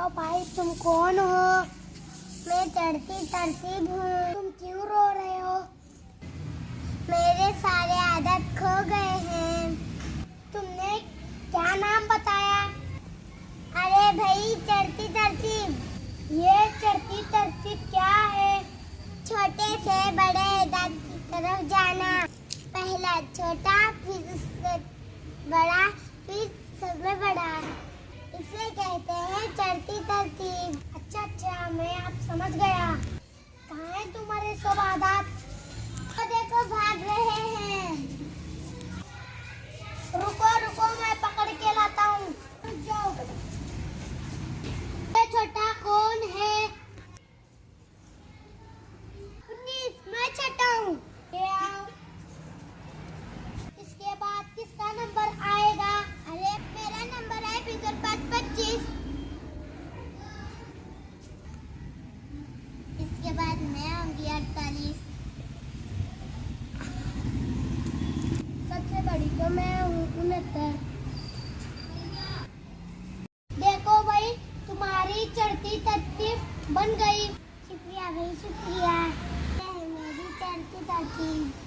बताओ भाई, तुम कौन हो? मैं चढ़ती तरतीब हूँ। तुम क्यों रो रहे हो? मेरे सारे आदत खो गए हैं। तुमने क्या नाम बताया? अरे भाई, चढ़ती तरतीब। ये चढ़ती तरतीब क्या है? छोटे से बड़े दांत की तरफ जाना। पहला छोटा, फिर उससे बड़ा, फिर सबसे बड़ा। इसे कहते हैं चढ़ती तरतीब। अच्छा, मैं आप समझ गया। कहाँ है तुम्हारे सब आदत? तो देखो, भाग रहे हैं। रुको, मैं पकड़ के लाता हूँ। रुक जाओ। ये छोटा कौन है? 19, मैं छोटा हूँ। ये आओ। इसके बाद किसका नंबर आएगा? अरे मेरा नंबर है फिगर 525। इसके बाद मैं आऊंगी 48। सबसे बड़ी तो मैं हूँ 69। देखो भाई, तुम्हारी चढ़ती तरतीब बन गई। शुक्रिया भाई, शुक्रिया। मेरी चढ़ती तरतीब।